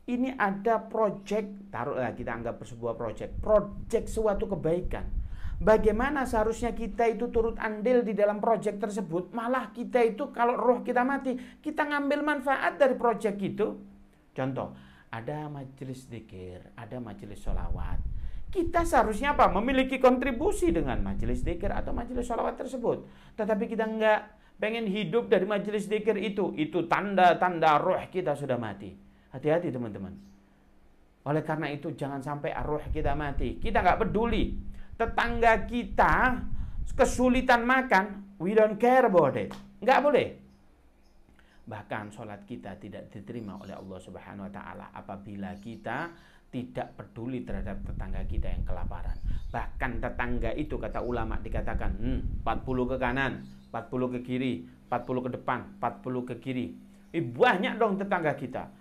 ini ada project, taruhlah kita anggap sebuah project suatu kebaikan. Bagaimana seharusnya kita itu turut andil di dalam project tersebut, malah kita itu kalau roh kita mati, kita ngambil manfaat dari project itu. Contoh, ada majelis zikir, ada majelis sholawat. Kita seharusnya apa? Memiliki kontribusi dengan majelis zikir atau majelis sholawat tersebut. Tetapi kita enggak pengen hidup dari majelis zikir itu tanda-tanda roh kita sudah mati. Hati-hati teman-teman. Oleh karena itu jangan sampai roh kita mati. Kita enggak peduli. Tetangga kita kesulitan makan, we don't care about it. Enggak boleh. Bahkan sholat kita tidak diterima oleh Allah Subhanahu wa Ta'ala apabila kita tidak peduli terhadap tetangga kita yang kelaparan. Bahkan tetangga itu kata ulama dikatakan 40 ke kanan, 40 ke kiri, 40 ke depan, 40 ke kiri. Banyak dong tetangga kita.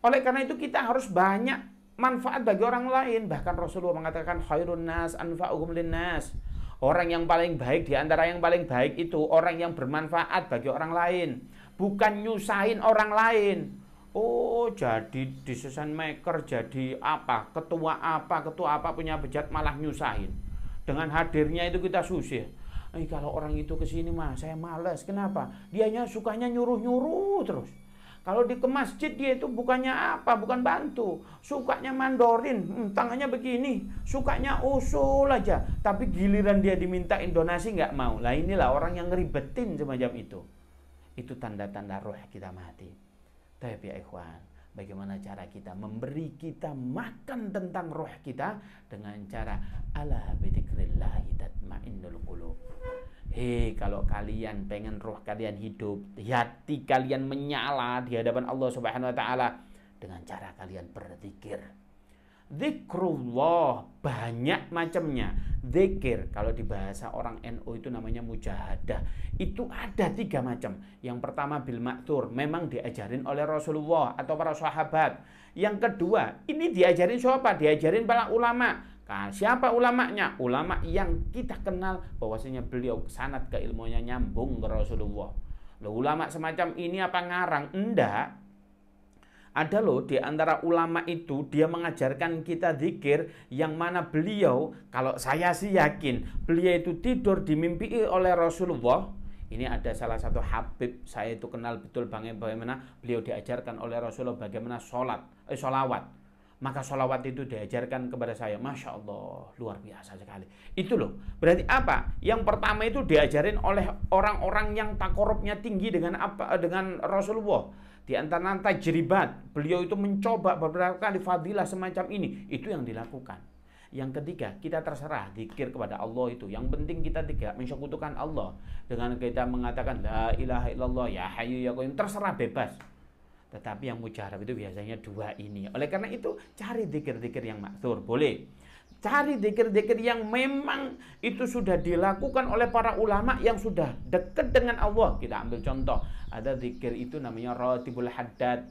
Oleh karena itu kita harus banyak manfaat bagi orang lain. Bahkan Rasulullah mengatakan khairun nas anfa'uhum linnas. Orang yang paling baik di antara yang paling baik itu orang yang bermanfaat bagi orang lain, bukan nyusahin orang lain. Oh, jadi decision maker, jadi ketua apa punya bejat malah nyusahin. Dengan hadirnya itu kita susah. Kalau orang itu kesini mah saya malas. Kenapa? Dianya sukanya nyuruh-nyuruh terus. Kalau ke masjid dia itu bukannya bukan bantu, sukanya mandorin, tangannya begini, sukanya usul aja. Tapi giliran dia dimintain donasi nggak mau. Lah inilah orang yang ngeribetin semacam itu. Itu tanda-tanda roh kita mati. Tapi ya ikhwan, bagaimana cara kita memberi kita makan tentang roh kita dengan cara ala bidzikrillah tatmainnul qulub. Kalau kalian pengen roh kalian hidup, hati kalian menyala di hadapan Allah Subhanahu wa Ta'ala dengan cara kalian berzikir. Zikrullah banyak macamnya. Zikir kalau di bahasa orang NU itu namanya mujahadah. Itu ada 3 macam. Yang pertama bil ma'thur, memang diajarin oleh Rasulullah atau para sahabat. Yang kedua, ini diajarin siapa? Diajarin para ulama. Nah, siapa ulamanya? Ulama yang kita kenal bahwasanya beliau sanad keilmuannya nyambung ke Rasulullah. Loh, ulama semacam ini apa ngarang? Enggak. Ada loh di antara ulama itu dia mengajarkan kita zikir yang mana beliau, kalau saya sih yakin beliau itu tidur dimimpi oleh Rasulullah. Ini ada salah satu habib saya itu kenal betul bagaimana beliau diajarkan oleh Rasulullah bagaimana sholawat. Maka sholawat itu diajarkan kepada saya. Masya Allah, luar biasa sekali. Itu loh, berarti apa? Yang pertama itu diajarin oleh orang-orang yang takorubnya tinggi dengan Rasulullah. Di antara tajribat, beliau itu mencoba beberapa kali fadilah semacam ini. Itu yang dilakukan. Yang ketiga, kita terserah zikir kepada Allah itu. Yang penting kita tidak mensekutukan Allah. Dengan kita mengatakan la ilaha illallah ya hayyu ya qayyum, terserah bebas. Tetapi yang mujarab itu biasanya 2 ini. Oleh karena itu cari zikir-zikir yang ma'thur, boleh. Cari zikir-zikir yang memang itu sudah dilakukan oleh para ulama yang sudah dekat dengan Allah. Kita ambil contoh, ada zikir itu namanya Ratibul Haddad.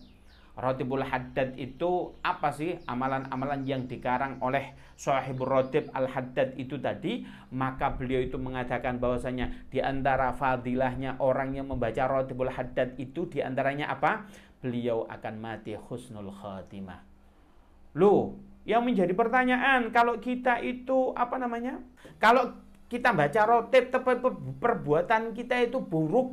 Ratibul Haddad itu apa sih? Amalan-amalan yang dikarang oleh Sahibur Ratib Al-Haddad itu tadi. Maka beliau itu mengatakan bahwasanya di antara fadilahnya orang yang membaca Ratibul Haddad itu di antaranya apa? Beliau akan mati husnul khatimah. Loh, yang menjadi pertanyaan, kalau kita itu kalau kita baca rotib tapi perbuatan kita itu buruk,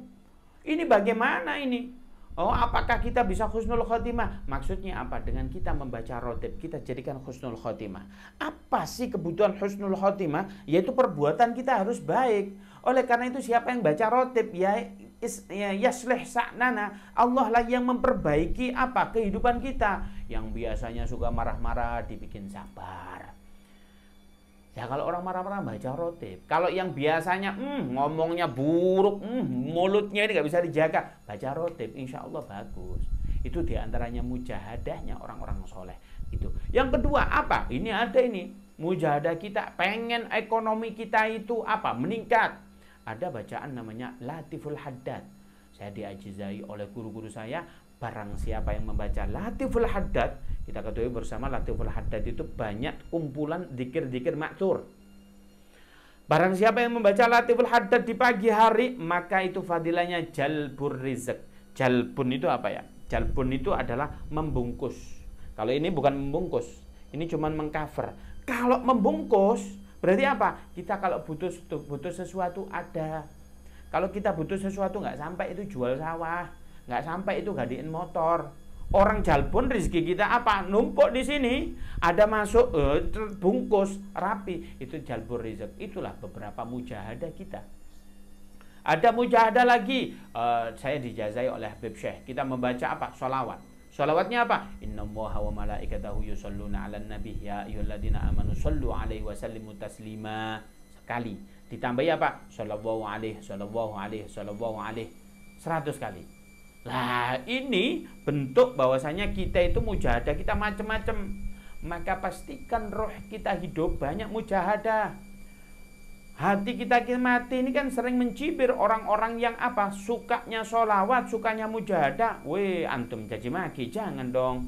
ini bagaimana ini? Oh, apakah kita bisa husnul khotimah? Maksudnya apa? Dengan kita membaca rotib, kita jadikan husnul khotimah. Apa sih kebutuhan husnul khotimah? Yaitu perbuatan kita harus baik. Oleh karena itu siapa yang baca rotib, yaslih sa'nana, Allah lah yang memperbaiki kehidupan kita. Yang biasanya suka marah-marah dibikin sabar. Ya kalau orang marah-marah baca rotib. Kalau yang biasanya ngomongnya buruk, mulutnya ini nggak bisa dijaga, baca rotib, insya Allah bagus. Itu diantaranya mujahadahnya orang-orang soleh. Itu. Yang kedua apa? Ini ada ini mujahadah kita, pengen ekonomi kita itu meningkat. Ada bacaan namanya Latiful Haddad. Saya diajizai oleh guru-guru saya. Barang siapa yang membaca Latiful Haddad, kita ketahui bersama Latiful Haddad itu banyak kumpulan zikir-zikir ma'thur. Barang siapa yang membaca Latiful Haddad di pagi hari, maka itu fadilahnya jalbur rizq. Jalbun itu apa ya? Jalbun itu adalah membungkus. Kalau ini bukan membungkus, ini cuma mengcover. Kalau membungkus berarti apa? Kita kalau butuh sesuatu ada. Kalau kita butuh sesuatu nggak sampai itu jual sawah, nggak sampai itu gantiin motor. Orang jalbun rezeki kita apa? Numpuk di sini, ada masuk, terbungkus, rapi. Itu jalbun rezeki. Itulah beberapa mujahadah kita. Ada mujahadah lagi. Saya dijazai oleh Habib Syekh. Kita membaca apa? Sholawat. Sholawatnya apa? Innallaha wa malaikatahu yusholluna 'alan nabi ya ayyuhalladzina amanu shollu 'alaihi wa sallimu taslima. Sekali. Ditambahi apa? Shallallahu alaihi, shallallahu alaihi, shallallahu alaihi. 100 kali. Nah, ini bentuk bahwasanya kita itu mujahadah kita macam-macam. Maka pastikan roh kita hidup banyak mujahadah. Hati kita mati ini kan sering mencibir orang-orang yang apa? Sukanya sholawat, sukanya mujahadah. Weh, antum caci maki, jangan dong.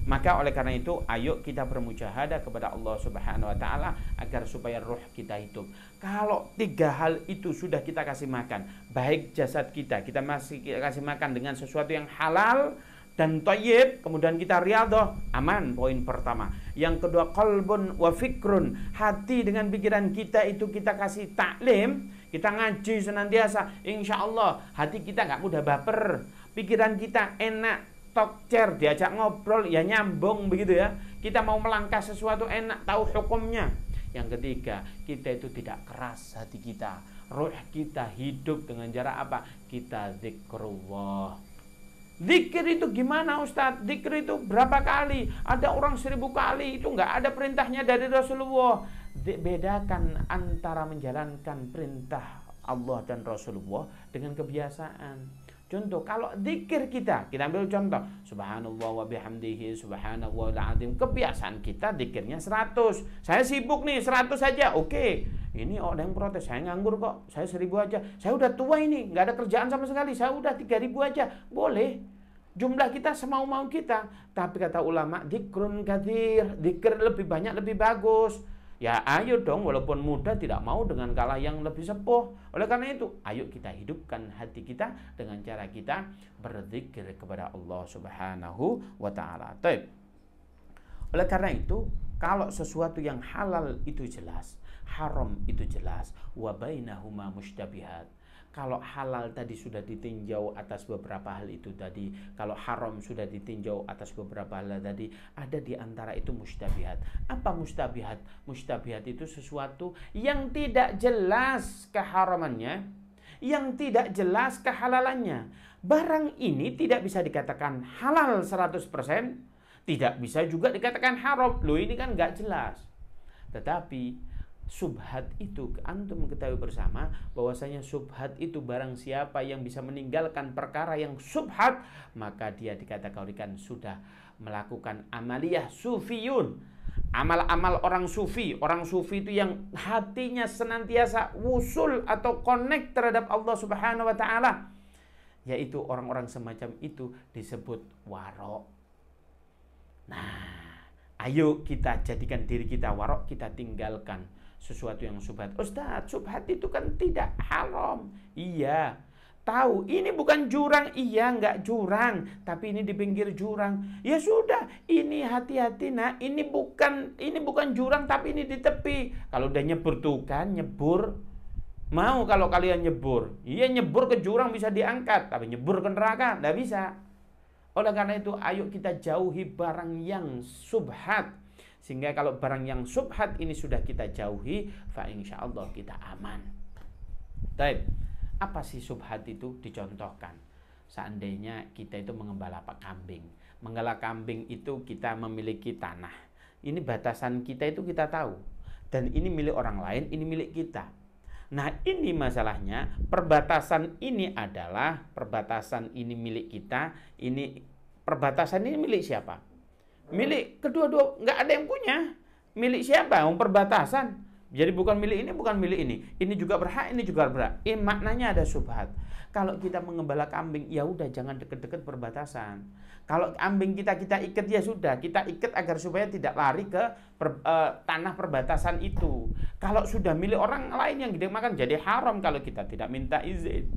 Maka oleh karena itu, ayo kita bermujahadah kepada Allah Subhanahu wa Ta'ala agar supaya roh kita hidup. Kalau 3 hal itu sudah kita kasih makan, baik jasad kita masih kasih makan dengan sesuatu yang halal dan thayyib, kemudian kita riyadhah, aman, poin pertama. Yang kedua, qalbun wa fikrun, hati dengan pikiran kita itu kita kasih taklim, kita ngaji senantiasa, insya Allah hati kita nggak mudah baper, pikiran kita enak, talk diajak ngobrol ya nyambung begitu ya. Kita mau melangkah sesuatu enak, tahu hukumnya. Yang ketiga, kita itu tidak keras hati kita, roh kita hidup dengan cara apa? Kita zikrullah. Zikir itu gimana Ustadz? Zikir itu berapa kali? Ada orang 1000 kali, itu nggak ada perintahnya dari Rasulullah. Bedakan antara menjalankan perintah Allah dan Rasulullah dengan kebiasaan. Contoh, kalau zikir kita ambil contoh, subhanallah wa bihamdihi, subhanallahul azim. Kebiasaan kita zikirnya 100. Saya sibuk nih, 100 saja. Oke. Ini ada yang protes, saya nganggur kok, saya 1000 aja. Saya udah tua ini, nggak ada kerjaan sama sekali, saya udah 3000 aja. Boleh. Jumlah kita semau-mau kita. Tapi kata ulama, dzikrun katsir, zikir lebih banyak lebih bagus. Ya ayo dong, walaupun muda tidak mau dengan kalah yang lebih sepuh. Oleh karena itu, ayo kita hidupkan hati kita dengan cara kita berzikir kepada Allah Subhanahu wa Ta'ala. Oleh karena itu, kalau sesuatu yang halal itu jelas, haram itu jelas, wa bainahuma mushtabihat. Kalau halal tadi sudah ditinjau atas beberapa hal itu tadi, kalau haram sudah ditinjau atas beberapa hal tadi, ada di antara itu mustabihat. Apa mustabihat? Mustabihat itu sesuatu yang tidak jelas keharamannya, yang tidak jelas kehalalannya. Barang ini tidak bisa dikatakan halal 100%, tidak bisa juga dikatakan haram. Loh, ini kan nggak jelas. Tetapi subhat itu, antum ketahui bersama bahwasanya subhat itu barang siapa yang bisa meninggalkan perkara yang subhat, maka dia dikategorikan sudah melakukan amaliyah sufiyun. Amal-amal orang sufi itu yang hatinya senantiasa wusul atau connect terhadap Allah Subhanahu wa Ta'ala, yaitu orang-orang semacam itu disebut warok. Nah, ayo kita jadikan diri kita warok, kita tinggalkan sesuatu yang subhat. Ustadz, subhat itu kan tidak haram. Iya, tahu ini bukan jurang. Iya, nggak jurang, tapi ini di pinggir jurang. Ya sudah, ini hati-hati nak. Ini bukan jurang, tapi ini di tepi. Kalau udah nyebur tuh kan, nyebur. Mau kalau kalian nyebur? Iya, nyebur ke jurang bisa diangkat, tapi nyebur ke neraka nggak bisa. Oleh karena itu, ayo kita jauhi barang yang subhat. Sehingga kalau barang yang subhat ini sudah kita jauhi, fa insyaallah kita aman. Baik, apa sih subhat itu? Dicontohkan. Seandainya kita itu mengembala kambing. Menggala kambing itu kita memiliki tanah. Ini batasan kita itu kita tahu. Dan ini milik orang lain, ini milik kita. Nah, ini masalahnya, perbatasan ini milik kita, perbatasan ini milik siapa? Milik kedua-dua, nggak ada yang punya. Milik siapa? Perbatasan. Jadi bukan milik ini, bukan milik ini. Ini juga berhak, ini juga berhak. Maknanya ada subhat. Kalau kita mengembala kambing, ya udah jangan deket-deket perbatasan. Kalau kambing kita ikat, ya sudah, kita ikat agar supaya tidak lari ke tanah perbatasan itu. Kalau sudah milik orang lain yang gede makan, jadi haram kalau kita tidak minta izin.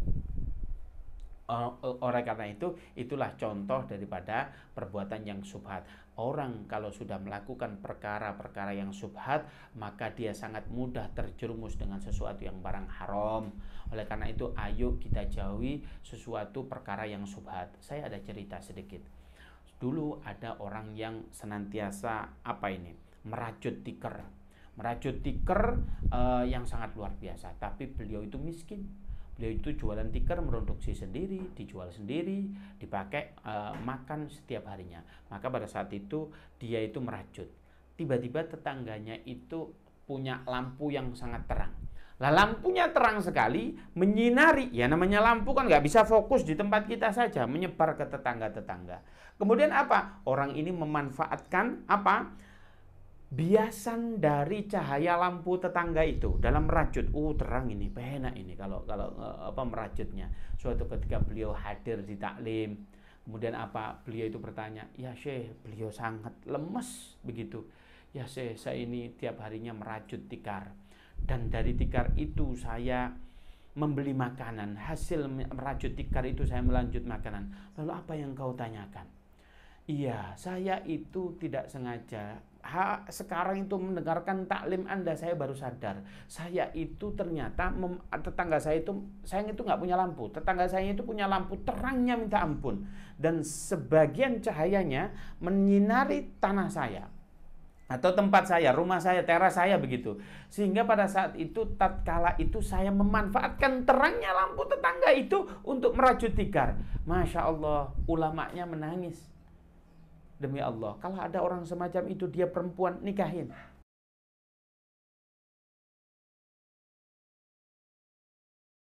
Oleh karena itu, itulah contoh daripada perbuatan yang subhat. Orang kalau sudah melakukan perkara-perkara yang syubhat, maka dia sangat mudah terjerumus dengan sesuatu yang barang haram. Oleh karena itu, ayo kita jauhi sesuatu perkara yang syubhat. Saya ada cerita sedikit. Dulu ada orang yang senantiasa merajut tikar. Merajut tikar yang sangat luar biasa, tapi beliau itu miskin. Beliau itu jualan tikar, memproduksi sendiri, dijual sendiri, dipakai makan setiap harinya. Maka pada saat itu dia itu merajut. Tiba-tiba tetangganya itu punya lampu yang sangat terang. Lah lampunya terang sekali, menyinari. Ya namanya lampu kan nggak bisa fokus di tempat kita saja, menyebar ke tetangga-tetangga. Kemudian apa? Orang ini memanfaatkan biasan dari cahaya lampu tetangga itu dalam merajut. Terang ini, enak ini kalau merajutnya. Suatu ketika beliau hadir di taklim, kemudian beliau itu bertanya, "Ya Syekh, beliau sangat lemes begitu. Ya Syekh, saya ini tiap harinya merajut tikar. Dan dari tikar itu saya membeli makanan. Hasil merajut tikar itu saya melanjut makanan." "Lalu apa yang kau tanyakan?" "Iya, saya itu tidak sengaja. Sekarang itu mendengarkan taklim Anda, saya baru sadar. Saya itu ternyata tetangga saya itu nggak punya lampu. Tetangga saya itu punya lampu terangnya minta ampun. Dan sebagian cahayanya menyinari tanah saya. Atau tempat saya, rumah saya, teras saya begitu. Sehingga pada saat itu, tatkala itu saya memanfaatkan terangnya lampu tetangga itu untuk merajut tikar." Masya Allah, ulamanya menangis. Demi Allah, kalau ada orang semacam itu, dia perempuan, nikahin.